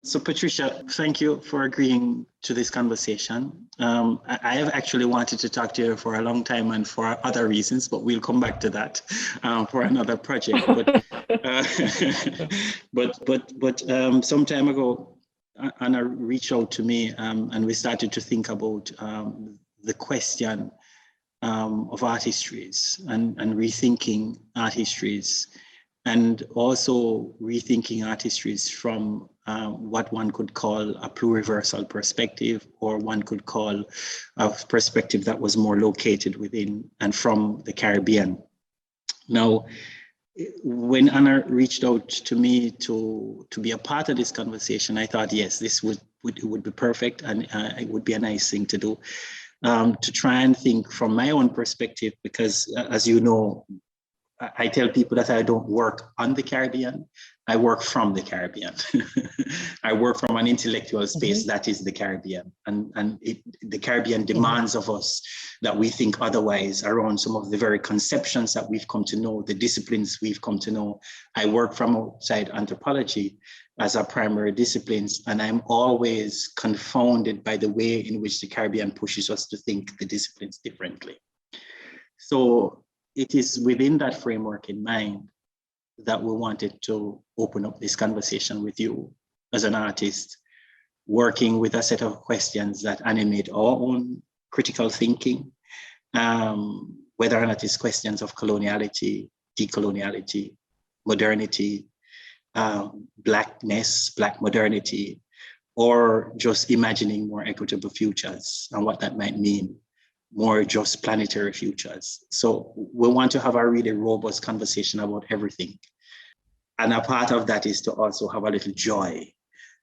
So Patricia, thank you for agreeing to this conversation. I have actually wanted to talk to you for a long time and for other reasons, but we'll come back to that for another project. But some time ago, Anna reached out to me and we started to think about the question of art histories and rethinking art histories, and also rethinking art histories from what one could call a pluriversal perspective, or one could call a perspective that was more located within and from the Caribbean. Now, when Anna reached out to me to be a part of this conversation, I thought, yes, this would be perfect, and it would be a nice thing to do, to try and think from my own perspective, because as you know, I tell people that I don't work on the Caribbean, I work from the Caribbean. I work from an intellectual space that is the Caribbean. And the Caribbean demands of us that we think otherwise around some of the very conceptions that we've come to know, the disciplines we've come to know. I work from outside anthropology as our primary disciplines, and I'm always confounded by the way in which the Caribbean pushes us to think the disciplines differently. So it is within that framework in mind that we wanted to open up this conversation with you as an artist, working with a set of questions that animate our own critical thinking, whether or not it's questions of coloniality, decoloniality, modernity, Blackness, Black modernity, or just imagining more equitable futures and what that might mean, more just planetary futures. So we want to have a really robust conversation about everything. And a part of that is to also have a little joy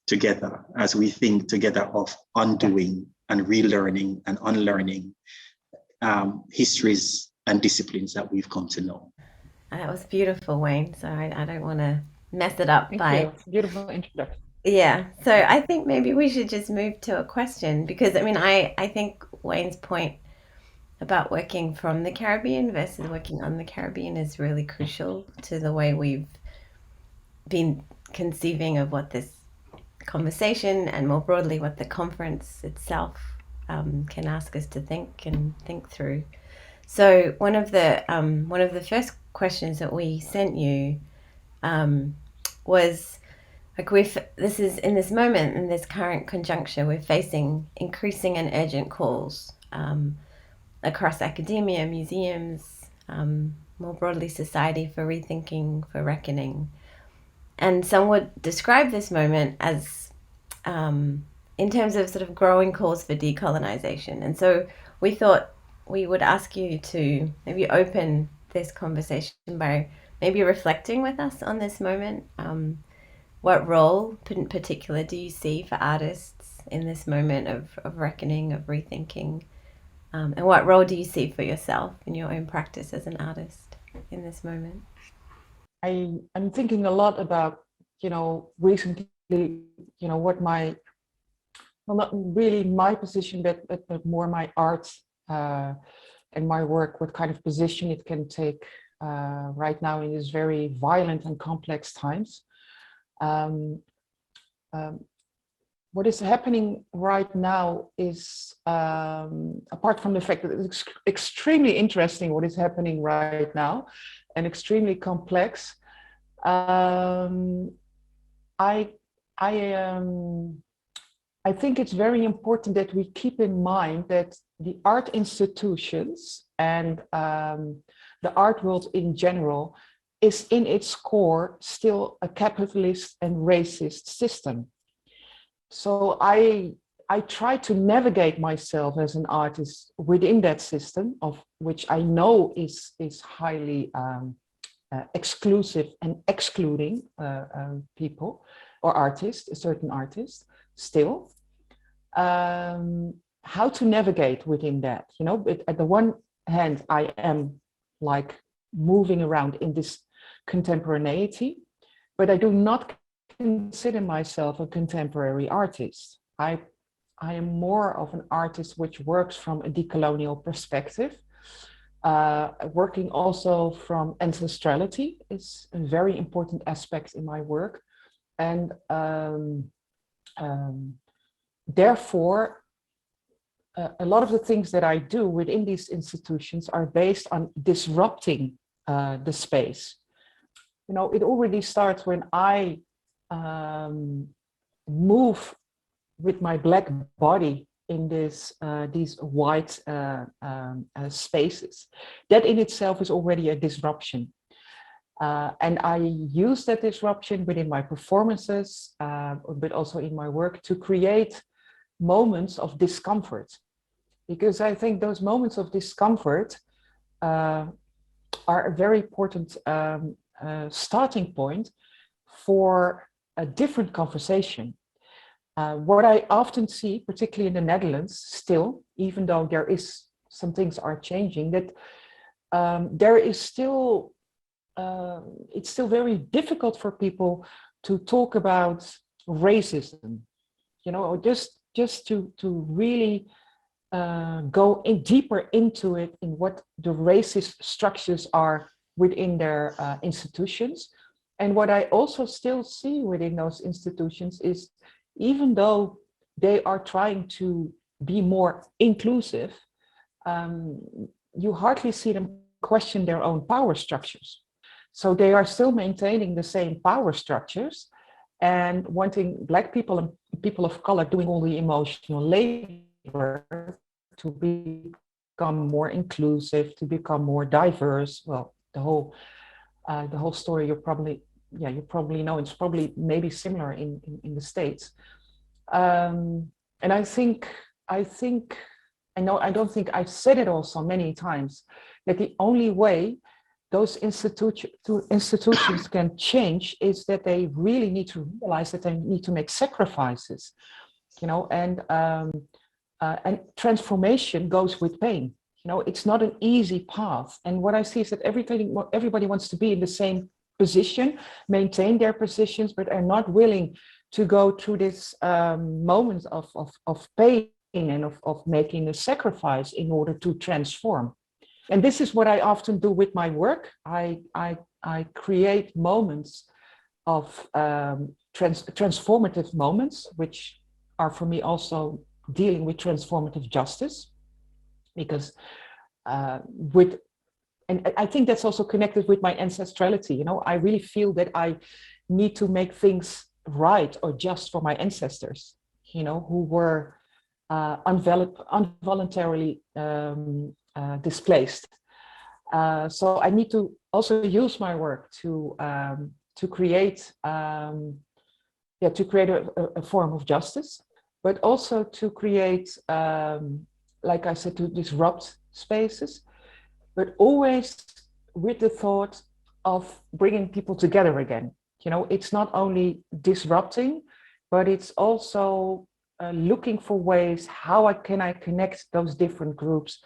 together as we think together of undoing and relearning and unlearning histories and disciplines that we've come to know. That was beautiful, Wayne. So I don't want to mess it up Thank you. Beautiful introduction. Yeah. So I think maybe we should just move to a question, because I think Wayne's point about working from the Caribbean versus working on the Caribbean is really crucial to the way we've been conceiving of what this conversation and more broadly what the conference itself can ask us to think and think through. So one of the first questions that we sent you was like, this is in this moment, in this current conjuncture, we're facing increasing and urgent calls across academia, museums, more broadly society, for rethinking, for reckoning. And some would describe this moment as in terms of sort of growing calls for decolonization. And so we thought we would ask you to maybe open this conversation by maybe reflecting with us on this moment. What role in particular do you see for artists in this moment of reckoning, of rethinking? And what role do you see for yourself in your own practice as an artist in this moment? I'm thinking a lot about, recently, what my, well, not really my position, but more my art and my work, what kind of position it can take right now in these very violent and complex times. What is happening right now is, apart from the fact that it's extremely interesting what is happening right now and extremely complex, I think it's very important that we keep in mind that the art institutions and the art world in general is in its core still a capitalist and racist system. So I try to navigate myself as an artist within that system, of which I know is highly exclusive and excluding people or artists, certain artists still. How to navigate within that, but at the one hand, I am like moving around in this contemporaneity, but I do not consider myself a contemporary artist. I am more of an artist which works from a decolonial perspective. Working also from ancestrality is a very important aspect in my work. And Therefore, a lot of the things that I do within these institutions are based on disrupting the space. You know, it already starts when I move with my black body in these white spaces. That in itself is already a disruption. And I use that disruption within my performances, but also in my work to create moments of discomfort. Because I think those moments of discomfort are a very important starting point for a different conversation. What I often see, particularly in the Netherlands, still, even though there is some things are changing, that there is still it's still very difficult for people to talk about racism, you know, or just to really go in deeper into it, in what the racist structures are within their institutions. And what I also still see within those institutions is, even though they are trying to be more inclusive, you hardly see them question their own power structures. So they are still maintaining the same power structures and wanting Black people and people of color doing all the emotional labor to become more inclusive, to become more diverse. Well, the whole story you probably know. It's probably maybe similar in the States. And I don't think I've said it also many times, that the only way those institutions can change is that they really need to realize that they need to make sacrifices, you know, and transformation goes with pain. You know, it's not an easy path. And what I see is that everybody wants to be in the same position, maintain their positions, but are not willing to go through this moments of pain and of making a sacrifice in order to transform. And this is what I often do with my work. I create moments of transformative moments, which are for me also dealing with transformative justice, because and I think that's also connected with my ancestrality. You know, I really feel that I need to make things right or just for my ancestors, you know, who were involuntarily displaced. So I need to also use my work to create a form of justice, but also to create, like I said, to disrupt spaces, but always with the thought of bringing people together again. You know, it's not only disrupting, but it's also looking for ways how can I connect those different groups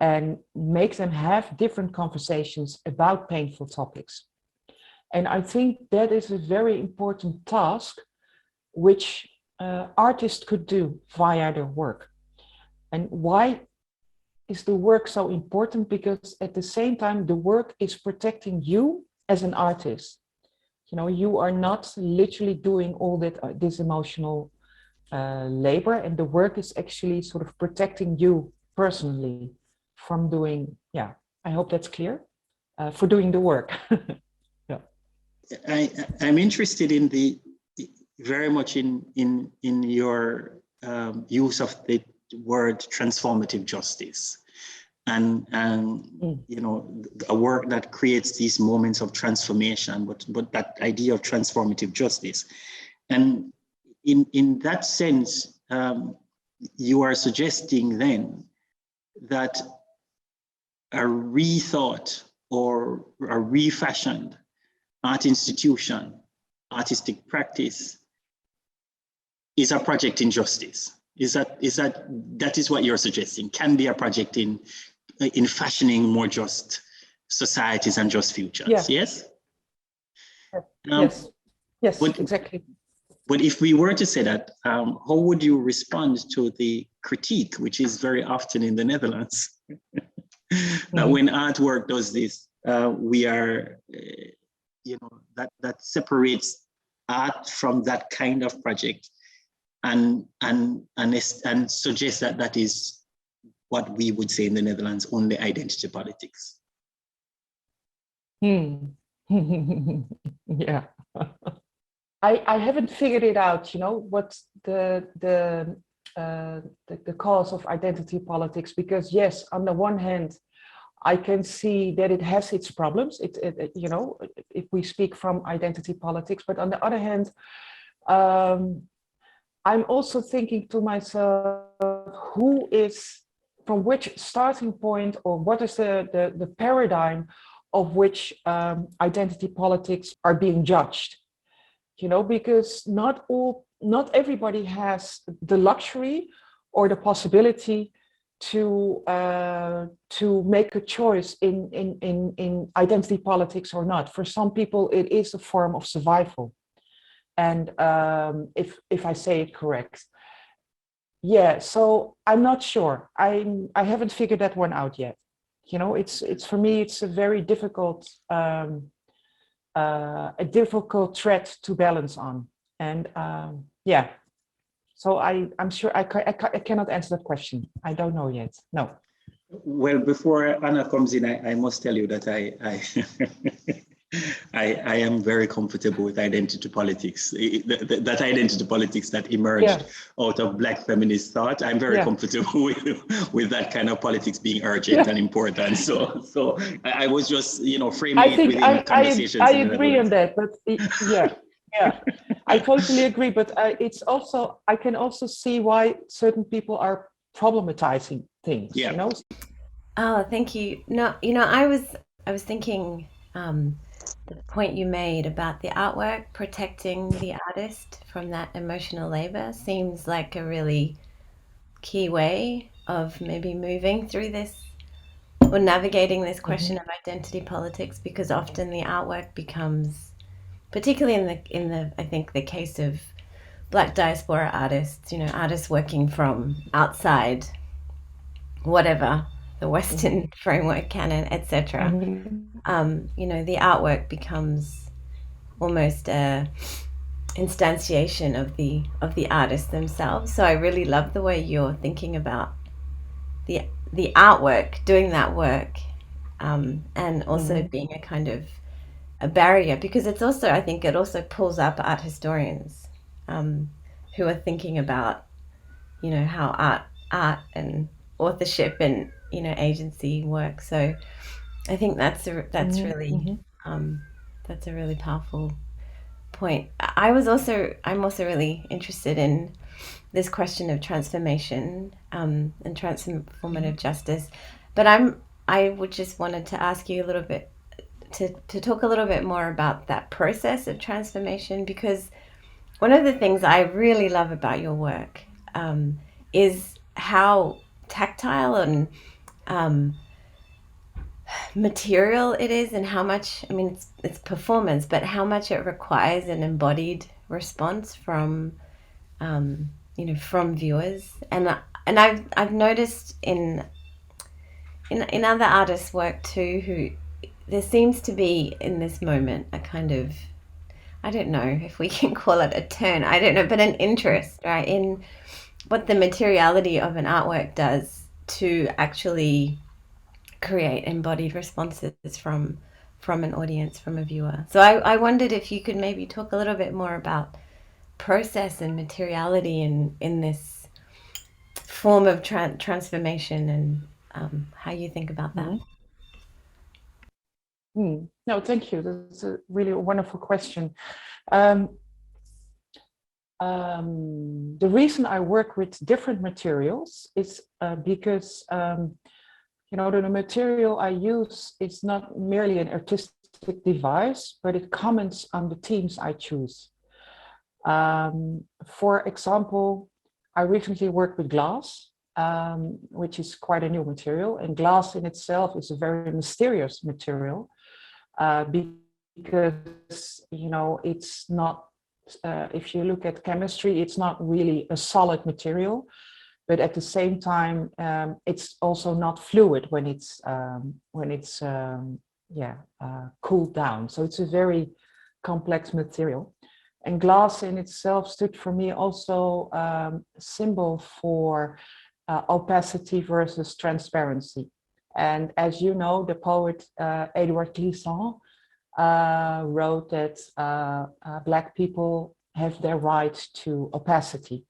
and make them have different conversations about painful topics. And I think that is a very important task which artists could do via their work. And why is the work so important? Because at the same time, the work is protecting you as an artist. You know, you are not literally doing all that this emotional labor, and the work is actually sort of protecting you personally from doing, I hope that's clear, for doing the work. Yeah. I'm interested in very much in your use of the word transformative justice, and you know, a work that creates these moments of transformation, but that idea of transformative justice. And in that sense, you are suggesting then that a rethought or a refashioned art institution, artistic practice is a project in justice. That is what you're suggesting? Can be a project in fashioning more just societies and just futures. Yeah. Yes. Yes, exactly. But if we were to say that, how would you respond to the critique, which is very often in the Netherlands, that when artwork does this, we are, you know, that separates art from that kind of project, and suggest that that is what we would say in the Netherlands, only identity politics. Yeah. I haven't figured it out, you know, what's the cause of identity politics, because yes, on the one hand, I can see that it has its problems. You know, if we speak from identity politics, but on the other hand, I'm also thinking to myself, who is, from which starting point, or what is the paradigm of which identity politics are being judged? You know, because not everybody has the luxury or the possibility to make a choice in identity politics or not. For some people, it is a form of survival. And if I say it correct, yeah. So I'm not sure. I haven't figured that one out yet. You know, it's for me, it's a very difficult thread to balance on. And yeah. So I'm sure I cannot answer that question. I don't know yet. No. Well, before Anna comes in, I must tell you that I am very comfortable with identity politics. That identity politics that emerged out of Black feminist thought. I'm very comfortable with that kind of politics being urgent and important. So I was just, you know, framing it within conversations. I agree on that, but yeah. I totally agree. But it's also, I can also see why certain people are problematizing things. You know. Oh, thank you. No, you know, I was thinking. The point you made about the artwork protecting the artist from that emotional labor seems like a really key way of maybe moving through this or navigating this question of identity politics, because often the artwork becomes, particularly in the I think the case of Black diaspora artists, you know, artists working from outside whatever the Western framework, canon, etc. You know, the artwork becomes almost a instantiation of the artists themselves. So I really love the way you're thinking about the artwork, doing that work, and also being a kind of a barrier, because it's also, I think it also pulls up art historians who are thinking about, you know, how art and authorship and, you know, agency work. So I think that's really that's a really powerful point. I'm also really interested in this question of transformation and transformative justice, but I would just wanted to ask you a little bit to talk a little bit more about that process of transformation, because one of the things I really love about your work is how tactile and material it is, and how much, I mean, it's performance, but how much it requires an embodied response from you know, from viewers. And I've noticed in other artists' work too, who there seems to be in this moment a kind of, I don't know if we can call it a turn, I don't know, but an interest, right, in what the materiality of an artwork does to actually create embodied responses from an audience, from a viewer. So I wondered if you could maybe talk a little bit more about process and materiality in this form of transformation, and how you think about that. No, thank you. That's a really wonderful question. The reason I work with different materials is because you know, the material I use is not merely an artistic device, but it comments on the themes I choose. For example, I recently worked with glass, which is quite a new material, and glass in itself is a very mysterious material because, you know, it's not, if you look at chemistry, it's not really a solid material. But at the same time, it's also not fluid when it's cooled down. So it's a very complex material. And glass in itself stood for me also a symbol for opacity versus transparency. And as you know, the poet Edouard Glissant wrote that Black people have their right to opacity.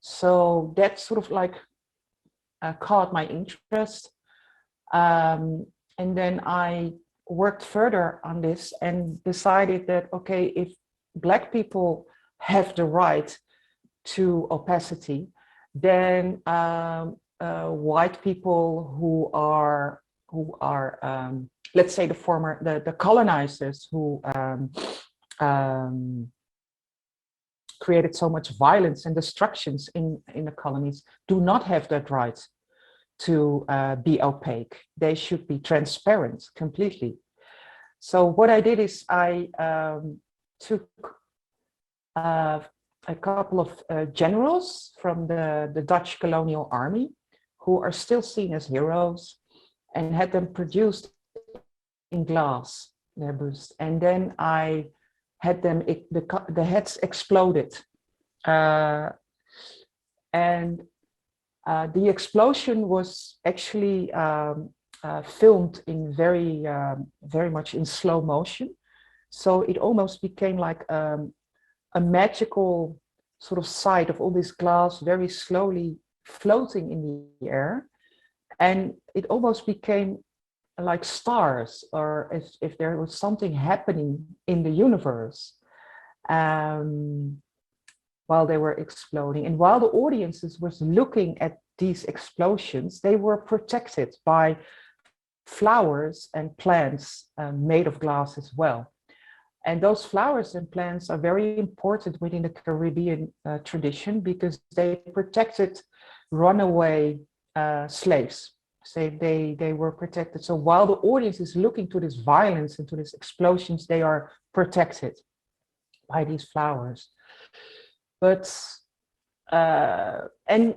So that sort of like caught my interest. And then I worked further on this and decided that, okay, if Black people have the right to opacity, then white people who are let's say the colonizers who created so much violence and destructions in the colonies do not have that right to be opaque. They should be transparent completely. So what I did is I took a couple of generals from the Dutch colonial army who are still seen as heroes and had them produced in glass, their busts. And then I had them, the heads exploded. And the explosion was actually filmed in very much in slow motion. So it almost became like a magical sort of sight of all this glass very slowly floating in the air. And it almost became like stars, or if there was something happening in the universe while they were exploding. And while the audiences was looking at these explosions, they were protected by flowers and plants made of glass as well. And those flowers and plants are very important within the Caribbean tradition because they protected runaway slaves. So they were protected. So while the audience is looking to this violence and to these explosions, they are protected by these flowers. But, and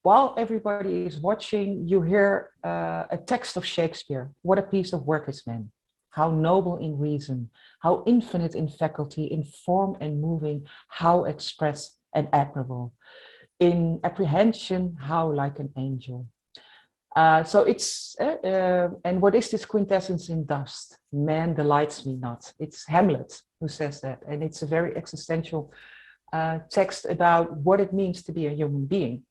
while everybody is watching, you hear a text of Shakespeare. What a piece of work is man. How noble in reason, how infinite in faculty, in form and moving, how express and admirable. In apprehension, how like an angel. So it's, and what is this quintessence in dust? Man delights me not. It's Hamlet who says that. And it's a very existential text about what it means to be a human being.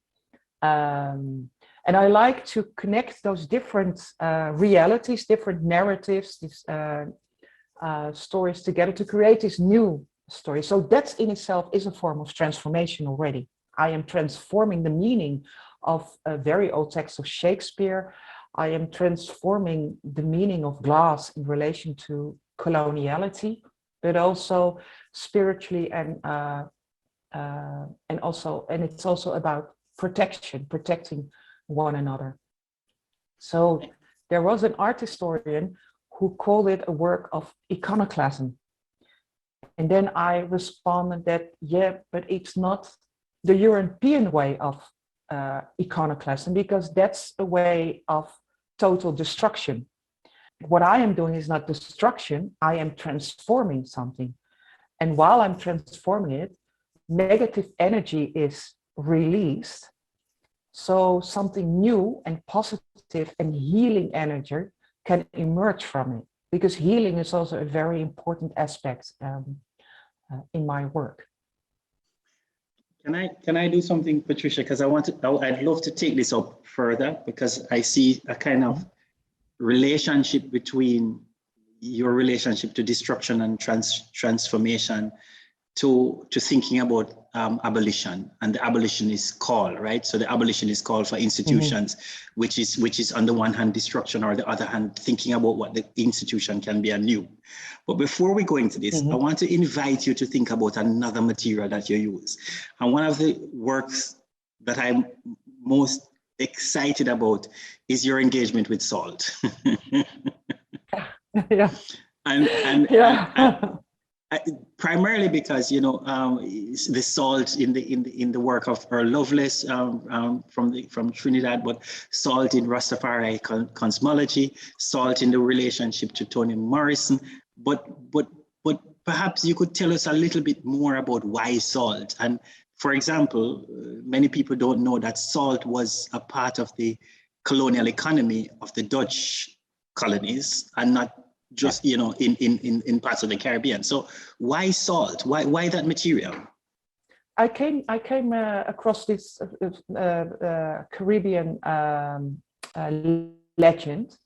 And I like to connect those different realities, different narratives, these stories together to create this new story. So that in itself is a form of transformation already. I am transforming the meaning of a very old text of Shakespeare. I am transforming the meaning of glass in relation to coloniality, but also spiritually and it's also about protecting one another. So there was an art historian who called it a work of iconoclasm. And then I responded that, yeah, but it's not the European way of iconoclasm, because that's a way of total destruction. What I am doing is not destruction, I am transforming something. And while I'm transforming it, negative energy is released. So something new and positive and healing energy can emerge from it, because healing is also a very important aspect in my work. Can I do something, Patricia? Because I'd love to take this up further, because I see a kind of relationship between your relationship to destruction and transformation to thinking about abolition and the abolitionist call, right? So the abolitionist call for institutions, which is on the one hand destruction, or the other hand thinking about what the institution can be anew. But before we go into this, I want to invite you to think about another material that you use. And one of the works that I'm most excited about is your engagement with salt. Yeah. And primarily because, you know, the salt in the work of Earl Lovelace from Trinidad, but salt in Rastafari cosmology, salt in the relationship to Toni Morrison, but perhaps you could tell us a little bit more about why salt. And for example, many people don't know that salt was a part of the colonial economy of the Dutch colonies and not just, you know, in parts of the Caribbean. So why salt? Why that material? I came across this Caribbean legend,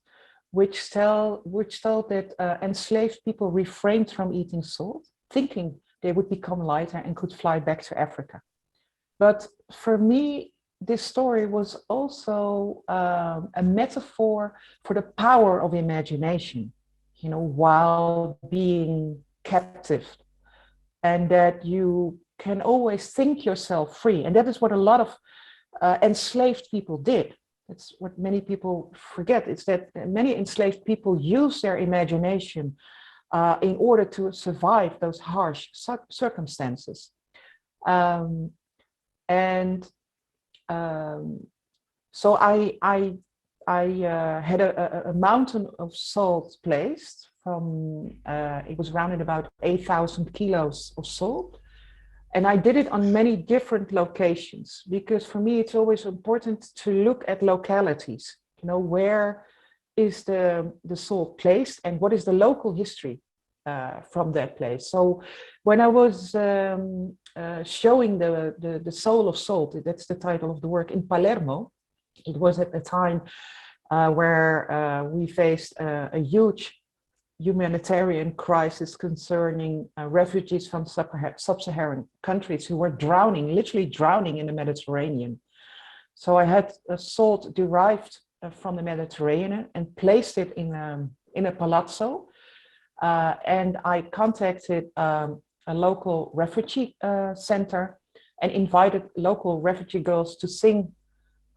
which told that enslaved people refrained from eating salt, thinking they would become lighter and could fly back to Africa. But for me, this story was also a metaphor for the power of imagination, you know, while being captive, and that you can always think yourself free. And that is what a lot of enslaved people did. It's what many people forget. It's that many enslaved people use their imagination in order to survive those harsh circumstances. So I had a mountain of salt placed from, it was rounded about 8,000 kilos of salt. And I did it on many different locations, because for me, it's always important to look at localities, you know, where is the salt placed and what is the local history from that place. So when I was showing the soul of salt, that's the title of the work, in Palermo, it was at a time where we faced a huge humanitarian crisis concerning refugees from sub-Saharan countries who were drowning, literally drowning in the Mediterranean. So I had salt derived from the Mediterranean and placed it in a palazzo. And I contacted a local refugee center and invited local refugee girls to sing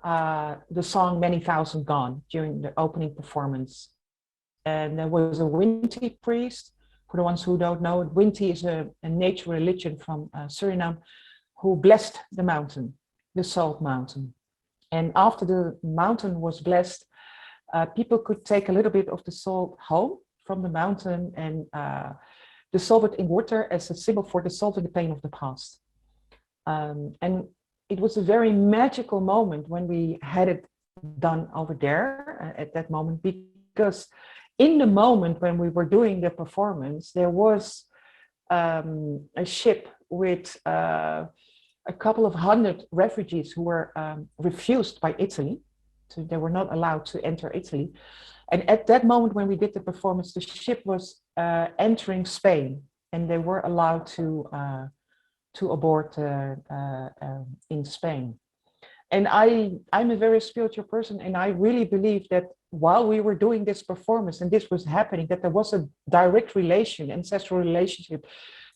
the song Many Thousand Gone during the opening performance. And there was a Winti priest. For the ones who don't know, Winti is a nature religion from Suriname, who blessed the mountain, the Salt Mountain. And after the mountain was blessed, people could take a little bit of the salt home from the mountain and dissolve it in water as a symbol for dissolving the pain of the past. And it was a very magical moment when we had it done over there at that moment, because in the moment when we were doing the performance, there was a ship with a couple of hundred refugees who were refused by Italy. So they were not allowed to enter Italy. And at that moment when we did the performance, the ship was entering Spain, and they were allowed to abort in Spain. And I'm a very spiritual person, and I really believe that while we were doing this performance and this was happening, that there was a direct relation, ancestral relationship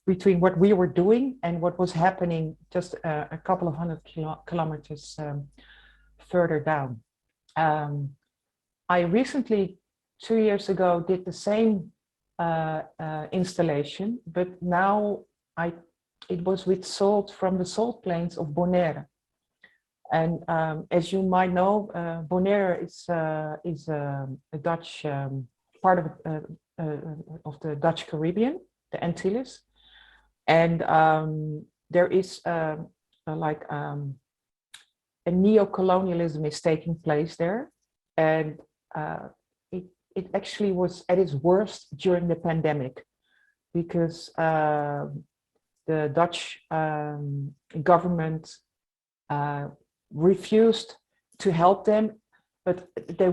between what we were doing and what was happening just a couple of hundred kilometers further down. I recently, 2 years ago, did the same installation, but now it was with salt from the salt plains of Bonaire. And as you might know, Bonaire is a Dutch part of the Dutch Caribbean, the Antilles, and there is like a neo-colonialism is taking place there, and it actually was at its worst during the pandemic, because the Dutch government refused to help them, but they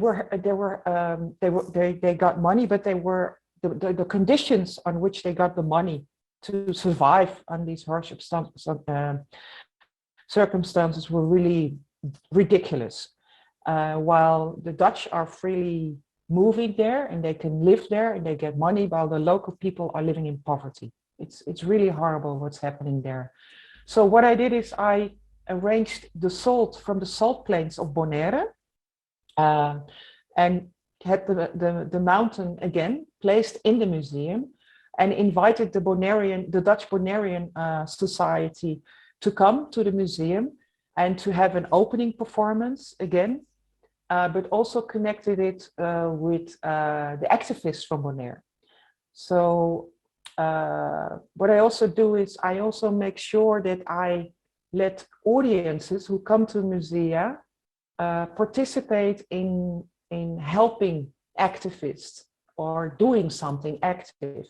got money, but they were the conditions on which they got the money to survive on these harsh circumstances were really ridiculous. While the Dutch are freely moving there and they can live there and they get money, while the local people are living in poverty. It's really horrible what's happening there. So what I did is I arranged the salt from the salt plains of Bonaire and had the mountain again placed in the museum, and invited the Dutch Bonairean Society to come to the museum and to have an opening performance again, but also connected it with the activists from Bonaire. So what I also do is I also make sure that I let audiences who come to musea participate in helping activists or doing something active.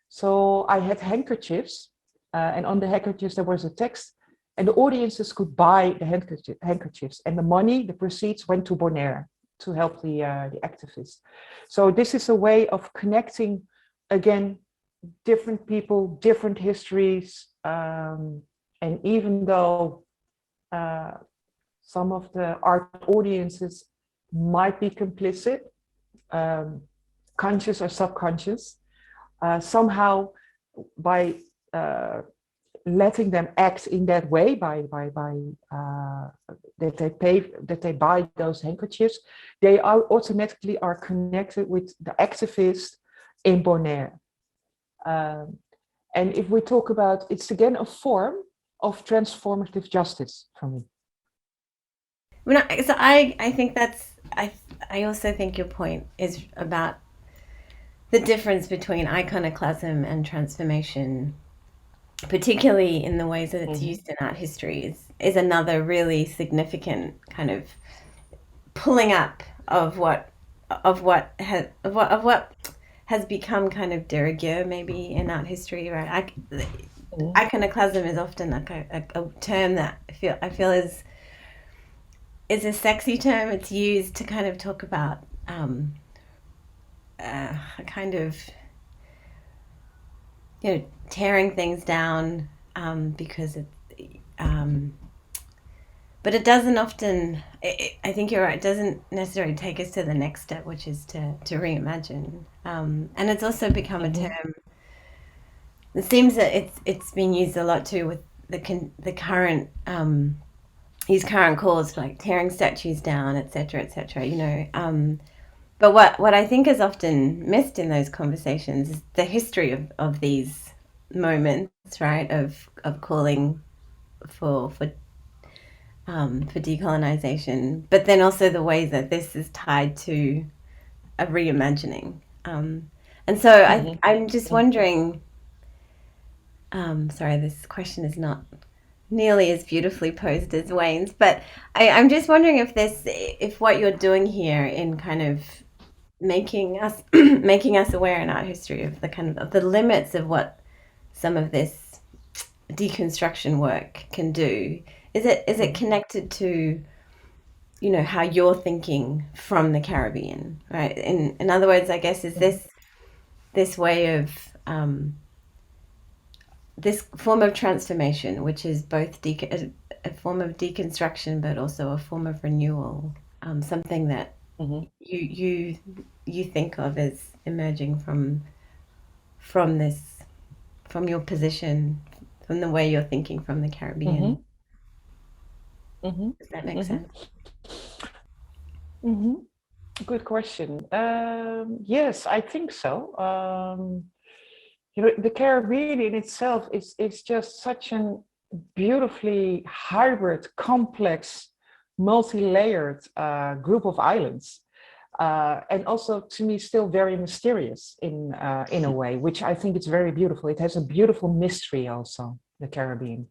So I had handkerchiefs, and on the handkerchiefs there was a text, and the audiences could buy the handkerchiefs, and the money, the proceeds, went to Bonaire to help the activists. So this is a way of connecting, again, different people, different histories, and even though some of the art audiences might be complicit, conscious or subconscious, somehow by letting them act in that way, by that they buy those handkerchiefs, they are automatically connected with the activists in Bonaire. And if we talk about, it's again a form of transformative justice for me. So I think I also think your point is about the difference between iconoclasm and transformation, particularly in the ways that it's used in art history, is another really significant kind of pulling up of what has become kind of de rigueur maybe in art history, right? Iconoclasm is often like a term that I feel is a sexy term. It's used to kind of talk about a kind of, tearing things down because it, but it doesn't often. I think you're right. It doesn't necessarily take us to the next step, which is to reimagine. And it's also become a term. It seems that it's been used a lot too with the current these current calls, like tearing statues down, etc., etc. But what I think is often missed in those conversations is the history of these moments, right? Of calling for decolonization, but then also the way that this is tied to a reimagining. And so I'm just wondering. Sorry, this question is not nearly as beautifully posed as Wayne's, but I'm just wondering if what you're doing here in kind of making us aware in art history of the kind of the limits of what some of this deconstruction work can do, is it connected to how you're thinking from the Caribbean, right? In other words, I guess, is this way of this form of transformation, which is both a form of deconstruction but also a form of renewal, something that you think of as emerging from your position, from the way you're thinking from the Caribbean. Does that make sense? Good question. Yes, I think so. The Caribbean in itself is just such a beautifully hybrid, complex, multi-layered group of islands, and also to me still very mysterious in a way, which I think is very beautiful. It has a beautiful mystery also, the Caribbean.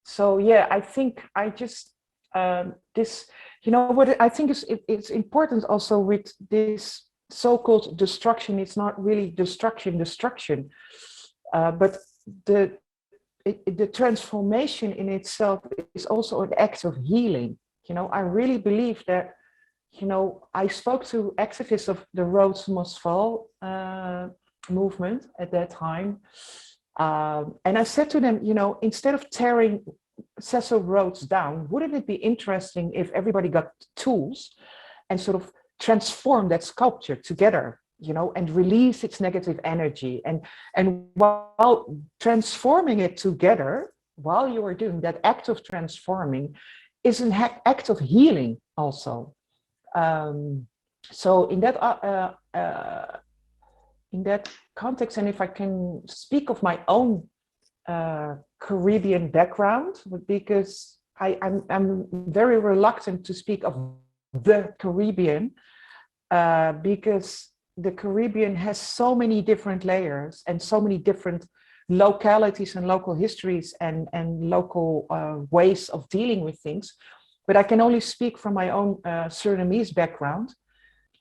So yeah, I think I just this, what I think is it's important also with this so-called destruction. It's not really destruction, but the transformation in itself is also an act of healing. I really believe that. I spoke to activists of the Roads Must Fall movement at that time, and I said to them, instead of tearing Cecil Rhodes down, wouldn't it be interesting if everybody got tools and sort of transform that sculpture together, and release its negative energy, and while transforming it together, while you are doing that act of transforming, is an act of healing also. So in that context, and if I can speak of my own Caribbean background, because I'm very reluctant to speak of the Caribbean, because the Caribbean has so many different layers and so many different localities and local histories and local ways of dealing with things. But I can only speak from my own Surinamese background,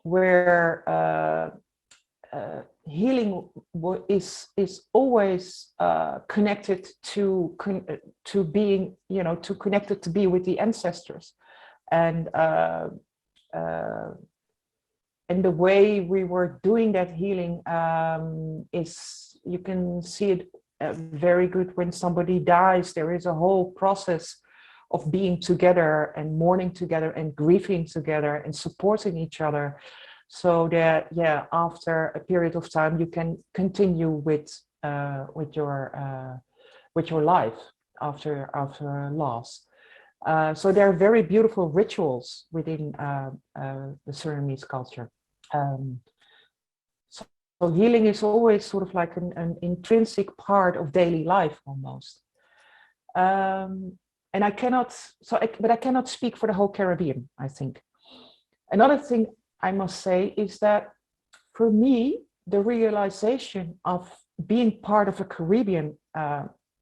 where healing is always connected to being, connected to be with the ancestors, and the way we were doing that healing is, you can see it very good when somebody dies. There is a whole process of being together and mourning together and grieving together and supporting each other, so that after a period of time you can continue with your life after loss. So there are very beautiful rituals within the Surinamese culture. So healing is always sort of like an intrinsic part of daily life almost. And I cannot speak for the whole Caribbean, I think. Another thing I must say is that for me, the realization of being part of a Caribbean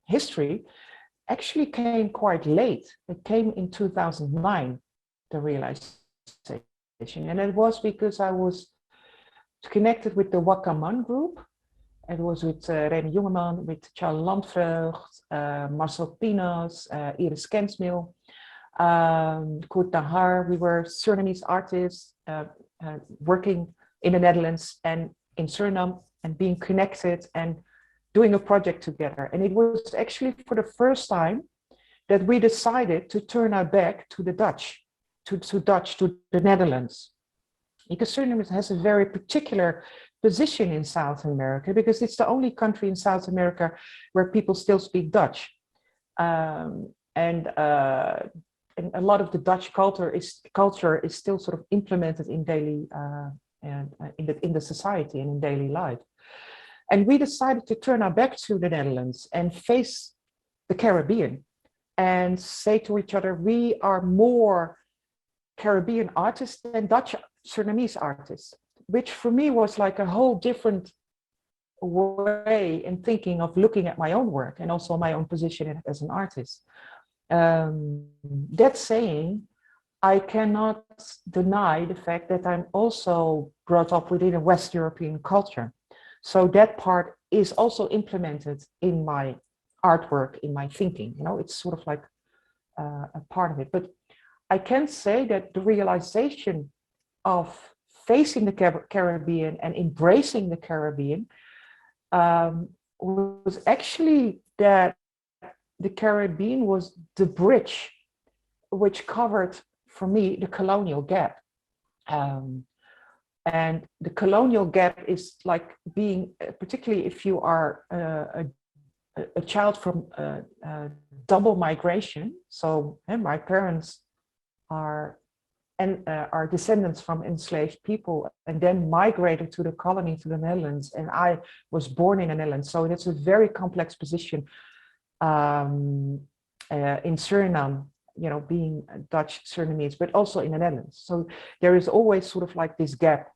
history actually came quite late. It came in 2009, the realization. And it was because I was connected with the Wakaman group. It was with Remy Jongeman, with Charles Landvreugd, Marcel Pinos, Iris Kensmil, Kurt Nahar. We were Surinamese artists working in the Netherlands and in Suriname and being connected and doing a project together. And it was actually for the first time that we decided to turn our back to the Dutch, to the Netherlands. Because Suriname has a very particular position in South America, because it's the only country in South America where people still speak Dutch. And a lot of the Dutch culture is still sort of implemented in daily, in the society and in daily life. And we decided to turn our back to the Netherlands and face the Caribbean and say to each other, we are more Caribbean artists than Dutch Surinamese artists, which for me was like a whole different way in thinking of looking at my own work and also my own position as an artist. That saying, I cannot deny the fact that I'm also brought up within a West European culture. So that part is also implemented in my artwork, in my thinking. It's sort of like a part of it. But I can say that the realization of facing the Caribbean and embracing the Caribbean was actually that the Caribbean was the bridge which covered, for me, the Colonial Gap. And the Colonial Gap is like being, particularly if you are a child from double migration. So my parents are descendants from enslaved people and then migrated to the colony, to the Netherlands. And I was born in the Netherlands. So it's a very complex position in Suriname, being Dutch Surinamese, but also in the Netherlands. So there is always sort of like this gap,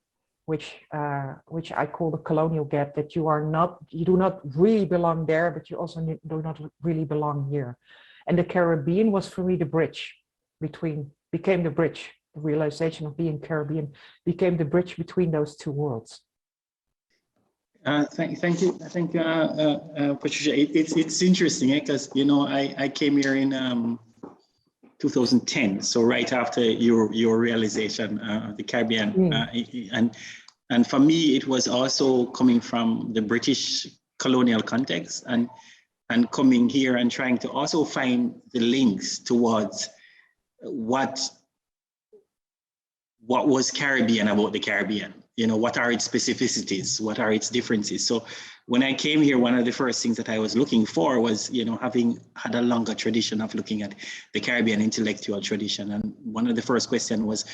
which I call the colonial gap, that you do not really belong there, but you also do not really belong here. And the Caribbean was for me the bridge became the bridge. The realization of being Caribbean became the bridge between those two worlds. Thank you, Patricia. It's interesting because I came here in 2010, so right after your realization of the Caribbean, and for me it was also coming from the British colonial context and coming here and trying to also find the links towards what was Caribbean about the Caribbean. What are its specificities? What are its differences? So when I came here, one of the first things that I was looking for was, having had a longer tradition of looking at the Caribbean intellectual tradition. And one of the first questions was,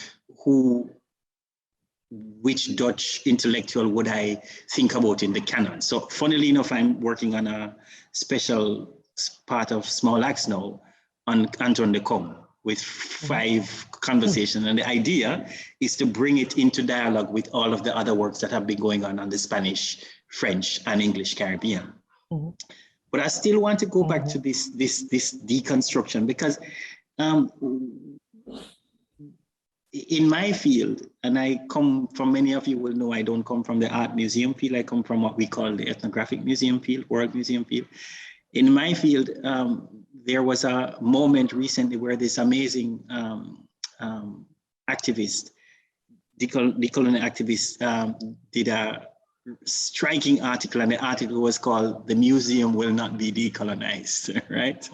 which Dutch intellectual would I think about in the canon? So funnily enough, I'm working on a special part of Small Axe now on Anton de Kom. with 5 conversations. And the idea is to bring it into dialogue with all of the other works that have been going on the Spanish, French, and English Caribbean. But I still want to go back to this deconstruction, because in my field, and I come from, many of you will know, I don't come from the art museum field. I come from what we call the ethnographic museum field, world museum field. In my field, there was a moment recently where this amazing activist, decolonial activist, did a striking article, and the article was called "The Museum Will Not Be Decolonized," right?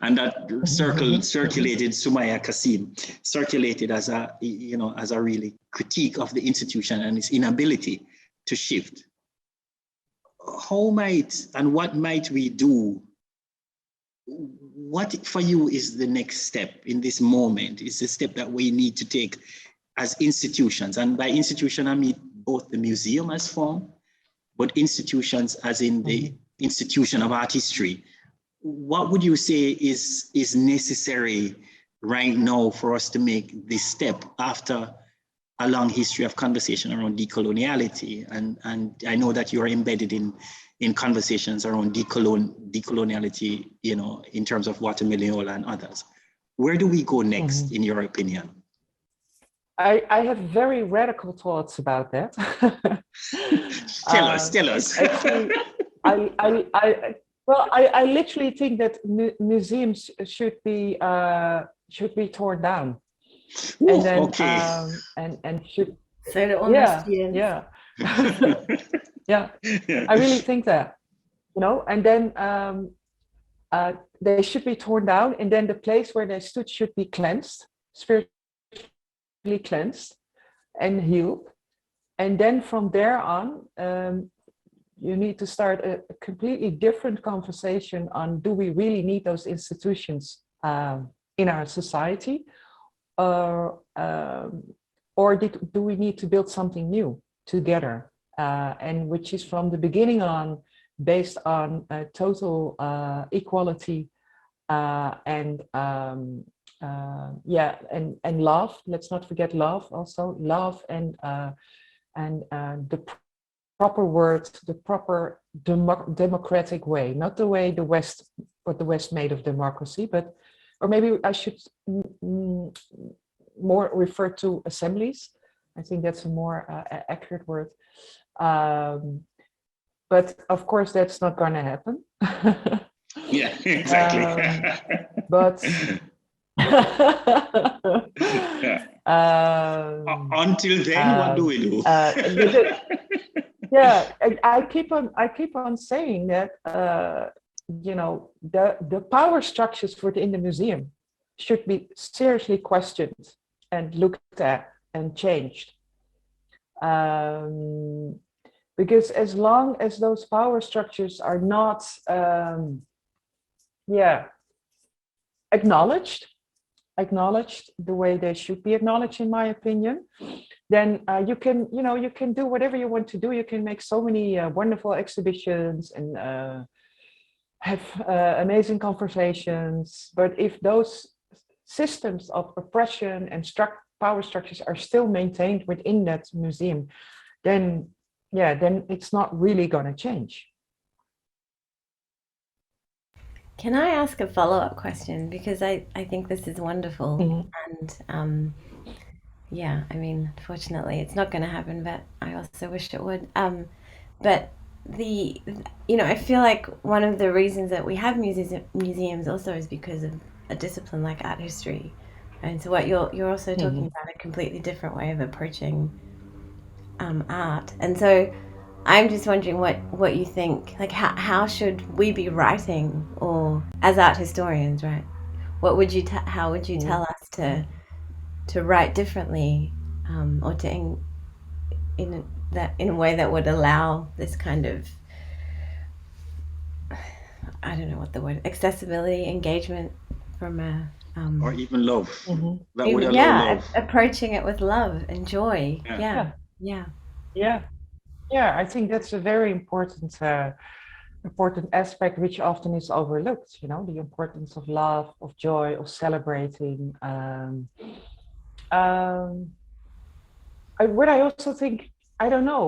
And that circulated, Sumaya Kasim circulated as a, as a really critique of the institution and its inability to shift. How might and what might we do? What for you is the next step in this moment? Is the step that we need to take as institutions? And by institution, I mean both the museum as form, but institutions as in the institution of art history. What would you say is necessary right now for us to make this step after a long history of conversation around decoloniality? And I know that you are embedded in conversations around decoloniality, in terms of Guatemala and others. Where do we go next, in your opinion? I have very radical thoughts about that. Tell us. Actually, I literally think that museums should be torn down. Ooh, and then okay. and should So to all the students. Yeah. I really think that, and then they should be torn down, and then the place where they stood should be cleansed, spiritually cleansed and healed. And then from there on, you need to start a completely different conversation on, do we really need those institutions in our society? Or do we need to build something new together? And which is from the beginning on based on total equality and love. Let's not forget love also. Love and the proper word, the proper democratic way, not the way the West made of democracy, or maybe I should more refer to assemblies. I think that's a more accurate word. But of course, that's not going to happen. Yeah, exactly. But until then, what do we do? I keep on saying that the power structures within the museum should be seriously questioned and looked at and changed. Because as long as those power structures are not acknowledged the way they should be acknowledged, in my opinion, then you can do whatever you want to do. You can make so many wonderful exhibitions and have amazing conversations. But if those systems of oppression and power structures are still maintained within that museum, then it's not really going to change. Can I ask a follow-up question? Because I think this is wonderful. And fortunately it's not going to happen, but I also wish it would. But I feel like one of the reasons that we have museums also is because of a discipline like art history. And so what you're also talking about a completely different way of approaching art. And so I'm just wondering what you think, like how should we be writing, or as art historians, right? What would you how would you tell us to write differently, or to in a way that would allow this kind of, I don't know what the word, accessibility, engagement from a or even love. That would allow love. Approaching it with love and joy. Yeah. I think that's a very important important aspect which often is overlooked, you know, the importance of love, of joy, of celebrating. What I also think, I don't know,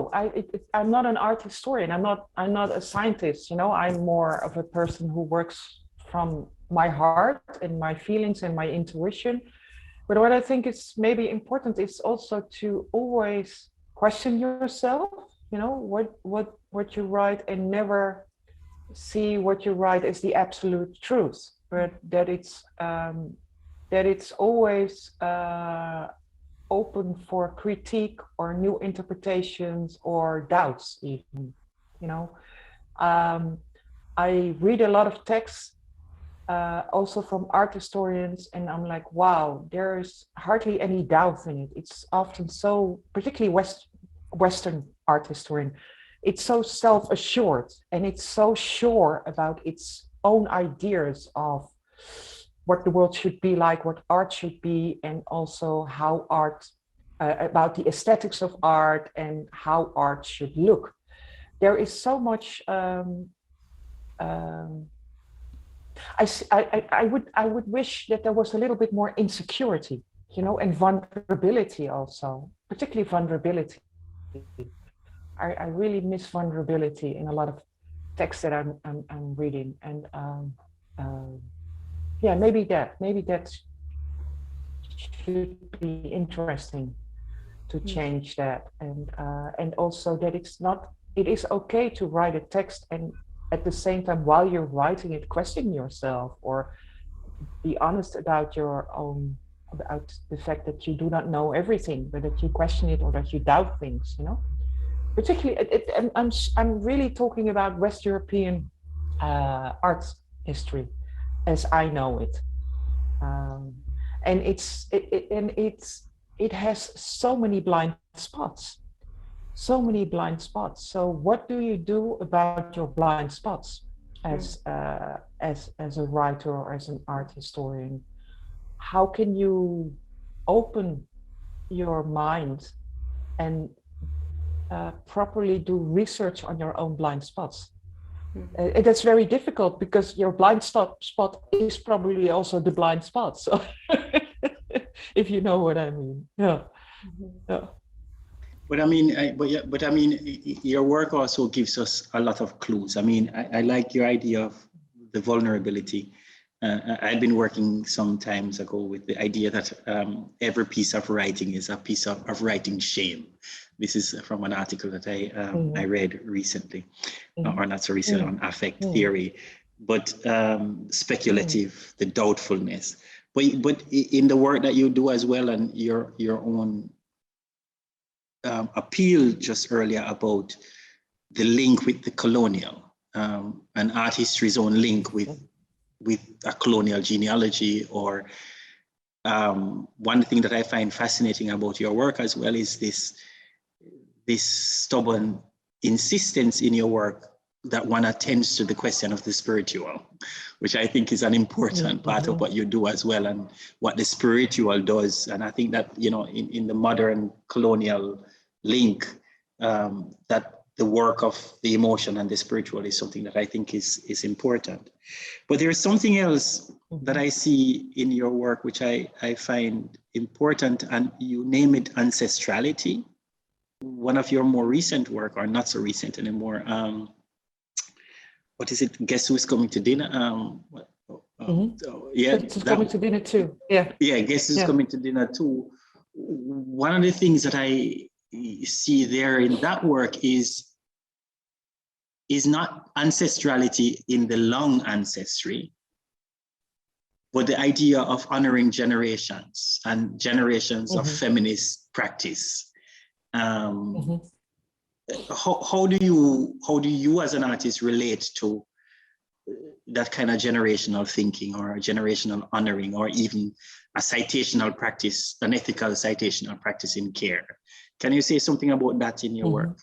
I'm not an art historian, I'm not a scientist, you know, I'm more of a person who works from my heart and my feelings and my intuition. But what I think is maybe important is also to always question yourself, you know, what you write, and never see what you write as the absolute truth, but that it's always open for critique or new interpretations or doubts even, you know. I read a lot of texts also from art historians, and I'm like, wow, there's hardly any doubt in it. It's often so, particularly Western art historian, it's so self-assured, and it's so sure about its own ideas of what the world should be like, what art should be, and also how art, about the aesthetics of art and how art should look. There is so much I would wish that there was a little bit more insecurity, you know, and vulnerability also, particularly vulnerability. I really miss vulnerability in a lot of texts that I'm reading, and yeah, maybe that should be interesting to change that, and also that it is okay to write a text and at the same time, while you're writing it, question yourself or be honest about about the fact that you do not know everything, but that you question it or that you doubt things, you know. Particularly, I'm really talking about West European art history as I know it, and it has so many blind spots. So many blind spots. So what do you do about your blind spots as a writer or as an art historian? How can you open your mind and properly do research on your own blind spots? That's very difficult because your blind spot is probably also the blind spot. So if you know what I mean, yeah. Yeah. But I mean, your work also gives us a lot of clues. I mean, I like your idea of the vulnerability. I've been working some times ago with the idea that every piece of writing is a piece of writing shame. This is from an article that I read recently, or not so recently, on affect theory, but speculative, the doubtfulness. But in the work that you do as well, and your own appeal just earlier about the link with the colonial, and art history's own link with a colonial genealogy, or one thing that I find fascinating about your work as well is this stubborn insistence in your work that one attends to the question of the spiritual, which I think is an important part of what you do as well, and what the spiritual does. And I think that, you know, in the modern colonial link, that the work of the emotion and the spiritual is something that I think is important. But there is something else that I see in your work, which I find important, and you name it ancestrality. One of your more recent work, or not so recent anymore, what is it? Guess Who's Coming to Dinner? Yeah, It's coming to dinner too. Yeah. Yeah, Guess Who's Coming to Dinner too. One of the things that I see there in that work is not ancestrality in the long ancestry, but the idea of honoring generations and generations of feminist practice. How do you as an artist relate to that kind of generational thinking, or a generational honoring, or even a citational practice, an ethical citational practice in care? Can you say something about that in your work?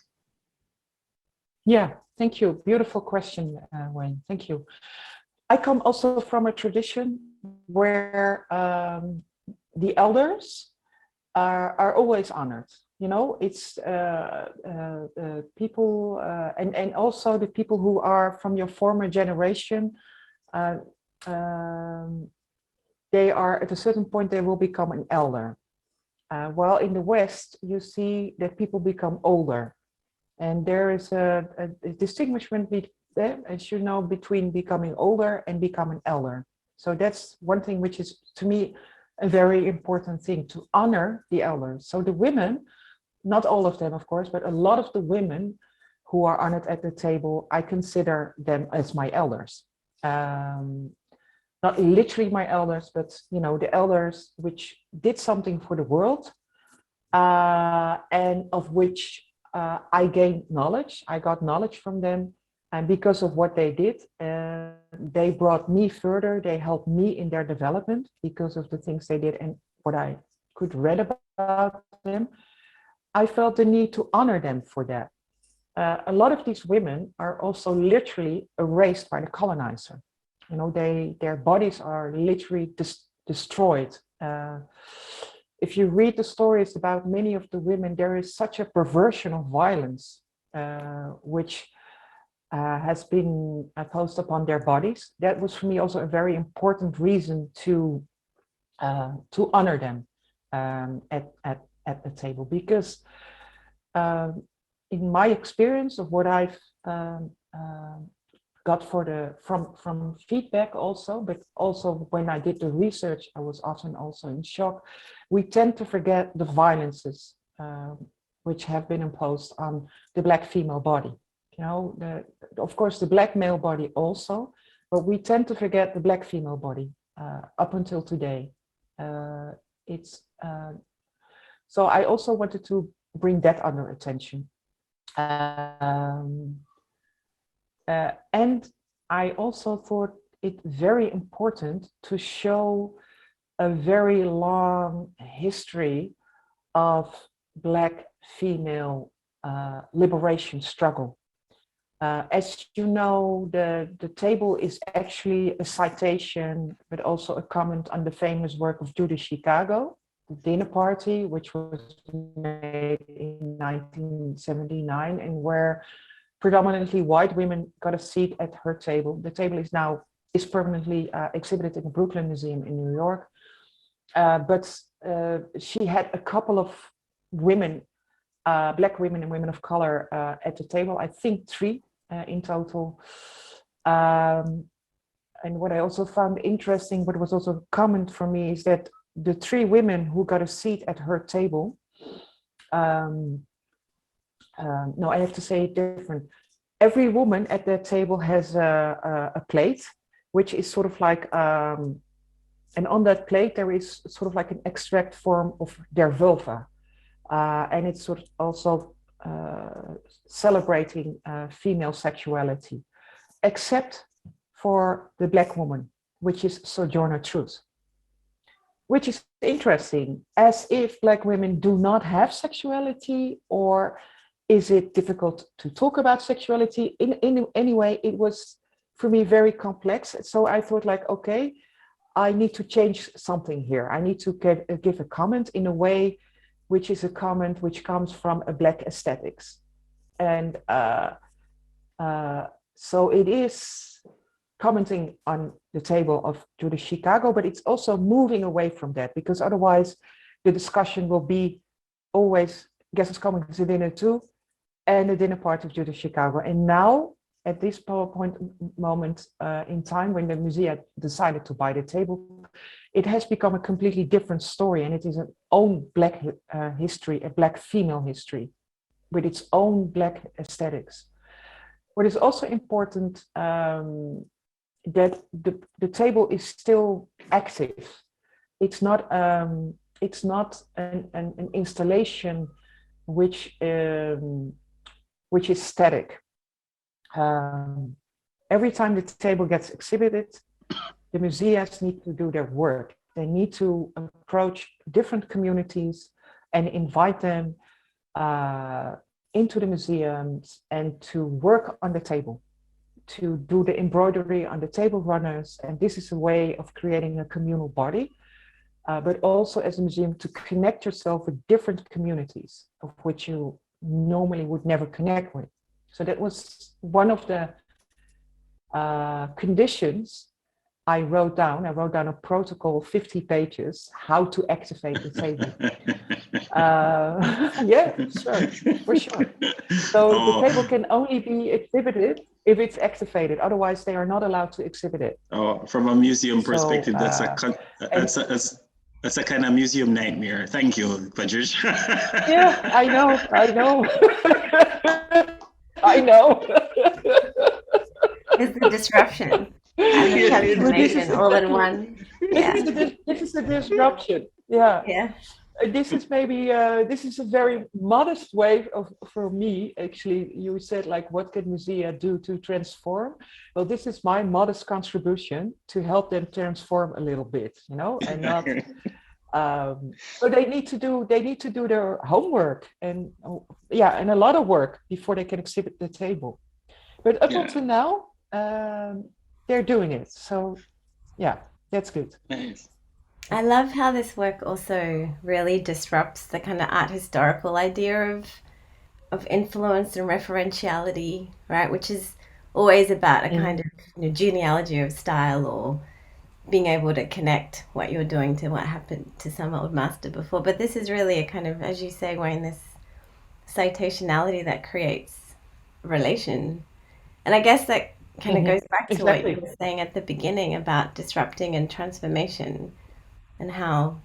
Yeah, thank you. Beautiful question, Wayne. Thank you. I come also from a tradition where the elders are always honored. You know, it's people, and also the people who are from your former generation, they are at a certain point, they will become an elder. While in the West, you see that people become older. And there is a distinguishment, as you know, between becoming older and becoming elder. So that's one thing which is, to me, a very important thing, to honor the elders. So the women, not all of them, of course, but a lot of the women who are honored at the table, I consider them as my elders. Not literally my elders, but you know, the elders which did something for the world, and of which I gained knowledge. I got knowledge from them, and because of what they did, they brought me further. They helped me in their development because of the things they did and what I could read about them. I felt the need to honor them for that. A lot of these women are also literally erased by the colonizer. You know, their bodies are literally destroyed. If you read the stories about many of the women, there is such a perversion of violence, which has been imposed upon their bodies. That was for me also a very important reason to honor them at the table, because in my experience of what I've got from feedback also, but also when I did the research, I was often also in shock. We tend to forget the violences which have been imposed on the Black female body. You know, of course, the Black male body also, but we tend to forget the Black female body up until today. So I also wanted to bring that under attention. And I also thought it very important to show a very long history of Black female liberation struggle. As you know, the table is actually a citation, but also a comment on the famous work of Judith Chicago, The Dinner Party, which was made in 1979, and where predominantly white women got a seat at her table. The table is permanently exhibited in the Brooklyn Museum in New York. But she had a couple of women, Black women and women of color at the table, I think 3 in total. And what I also found interesting, but was also a comment for me, is that the 3 women who got a seat at her table, no, I have to say it different. Every woman at that table has a plate, which is sort of like, and on that plate there is sort of like an extract form of their vulva. And it's sort of also celebrating female sexuality, except for the Black woman, which is Sojourner Truth. Which is interesting, as if Black women do not have sexuality, or is it difficult to talk about sexuality? In any way, it was for me very complex. So I thought like, okay, I need to change something here. I need to give a comment in a way which is a comment which comes from a Black aesthetics. And so it is commenting on the table of Judith Chicago, but it's also moving away from that, because otherwise the discussion will be always, guess who's coming to dinner too, and the Dinner Party of Judith Chicago. And now, at this moment in time, when the museum decided to buy the table, it has become a completely different story, and it is an own Black history, a Black female history, with its own Black aesthetics. What is also important, that the table is still active. It's not an installation which is static. Every time the table gets exhibited, the museums need to do their work. They need to approach different communities and invite them into the museums and to work on the table, to do the embroidery on the table runners. And this is a way of creating a communal body. but also as a museum to connect yourself with different communities of which you normally would never connect with. So that was one of the conditions I wrote down. I wrote down a protocol, 50 pages, how to activate the table. Yeah, sure, for sure. So the table can only be exhibited if it's activated. Otherwise, they are not allowed to exhibit it. From a museum perspective, that's a kind of museum nightmare. Thank you, Patricia. Yeah, I know. I know. It's the disruption and the transformation all in one. This is the disruption. Yeah. Yeah. This is maybe this is a very modest way for me. Actually, you said like, what can musea do to transform? Well, this is my modest contribution to help them transform a little bit, you know, and not. So they need to do their homework and and a lot of work before they can exhibit the table. But up until now, they're doing it. So yeah, that's good. Nice. I love how this work also really disrupts the kind of art historical idea of influence and referentiality, right? Which is always about a kind of genealogy of style, or being able to connect what you're doing to what happened to some old master before. But this is really a kind of, as you say, Wayne, this citationality that creates relation. And I guess that kind of goes back to what you were saying at the beginning about disrupting and transformation, and how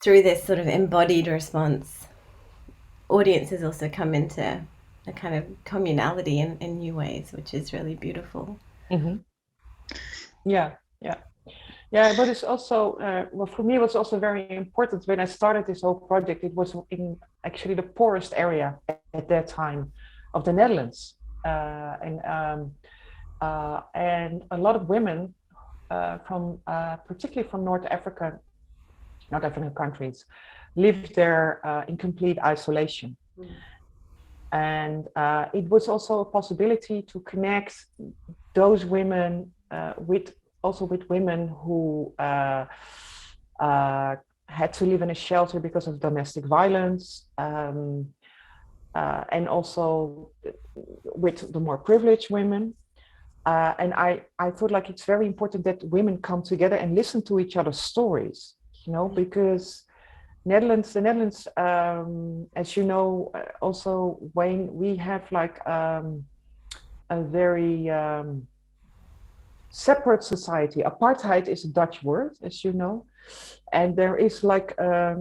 through this sort of embodied response, audiences also come into a kind of communality in new ways, which is really beautiful. Yeah, but it's also, well, for me, it was also very important when I started this whole project. It was in actually the poorest area at that time of the Netherlands. And a lot of women from particularly from North African countries lived there in complete isolation. And it was also a possibility to connect those women with women who had to live in a shelter because of domestic violence, and also with the more privileged women. And I thought like it's very important that women come together and listen to each other's stories, you know, because the Netherlands, as you know, also Wayne, we have like a very separate society. Apartheid is a Dutch word, as you know, and there is like there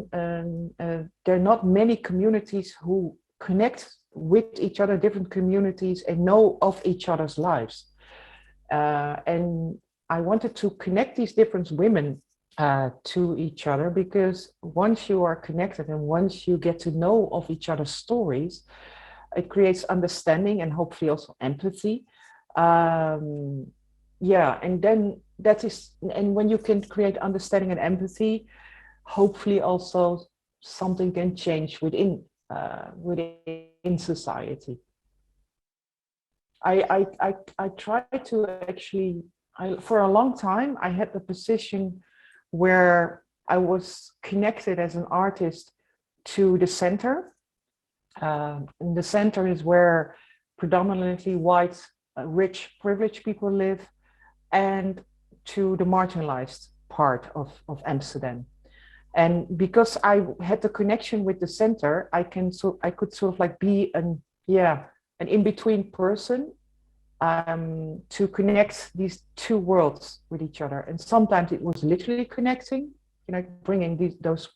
are not many communities who connect with each other, different communities, and know of each other's lives. And I wanted to connect these different women to each other, because once you are connected and once you get to know of each other's stories, it creates understanding and hopefully also empathy. And then and when you can create understanding and empathy, hopefully also something can change within society. I try to actually, for a long time, I had the position where I was connected as an artist to the center. And the center is where predominantly white, rich, privileged people live, and to the marginalized part of Amsterdam. And because I had the connection with the center, I could sort of like be an in-between person to connect these two worlds with each other. And sometimes it was literally connecting, you know, bringing those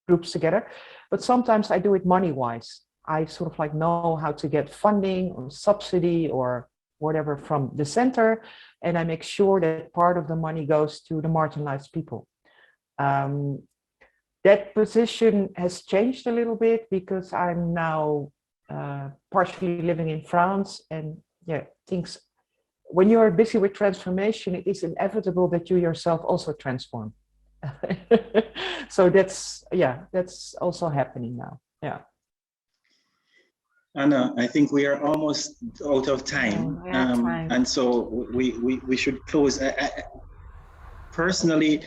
groups together. But sometimes I do it money-wise. I sort of like know how to get funding or subsidy or whatever from the center, and I make sure that part of the money goes to the marginalized people. That position has changed a little bit because I'm now partially living in France, and things, when you are busy with transformation, it is inevitable that you yourself also transform. So that's also happening now. Yeah. Anna, I think we are almost out of time, and so we should close. Personally,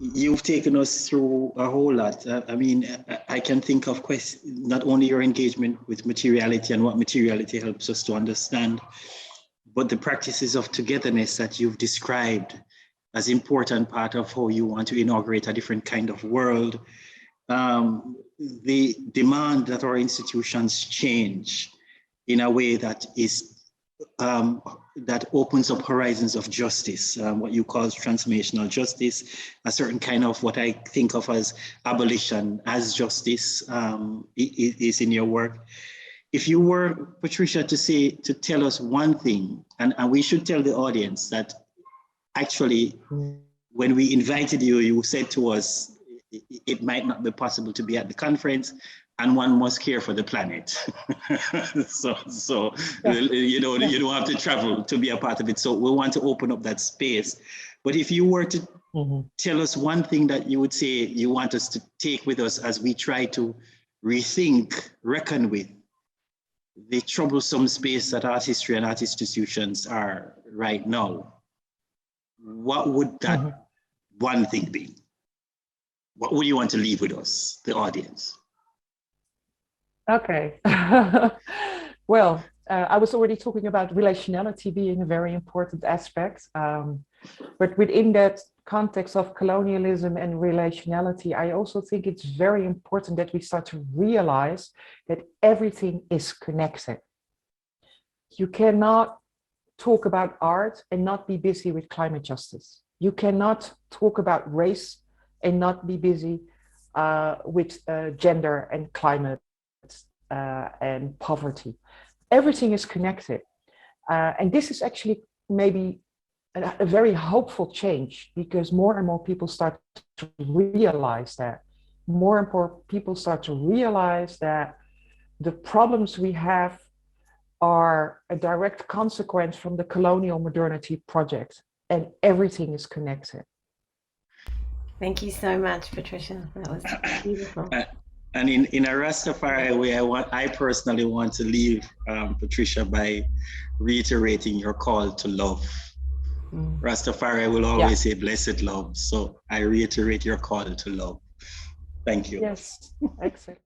You've taken us through a whole lot. I mean, I can think of not only your engagement with materiality and what materiality helps us to understand, but the practices of togetherness that you've described as important part of how you want to inaugurate a different kind of world. The demand that our institutions change in a way that is that opens up horizons of justice, what you call transformational justice, a certain kind of what I think of as abolition as justice is in your work. If you were, Patricia, to tell us one thing, and we should tell the audience that actually, when we invited you, you said to us, it might not be possible to be at the conference, and one must care for the planet. so you know, you don't have to travel to be a part of it. So we want to open up that space. But if you were to tell us one thing that you would say you want us to take with us as we try to rethink, reckon with the troublesome space that art history and art institutions are right now, what would that one thing be? What would you want to leave with us, the audience? Okay. Well, I was already talking about relationality being a very important aspect. But within that context of colonialism and relationality, I also think it's very important that we start to realize that everything is connected. You cannot talk about art and not be busy with climate justice. You cannot talk about race and not be busy with gender and climate and poverty. Everything is connected. And this is actually maybe a very hopeful change, because more and more people start to realize that. More and more people start to realize that the problems we have are a direct consequence from the colonial modernity project, and everything is connected. Thank you so much, Patricia. That was beautiful. And in a Rastafari way, I personally want to leave Patricia by reiterating your call to love. Rastafari will always say blessed love. So I reiterate your call to love. Thank you. Yes, excellent.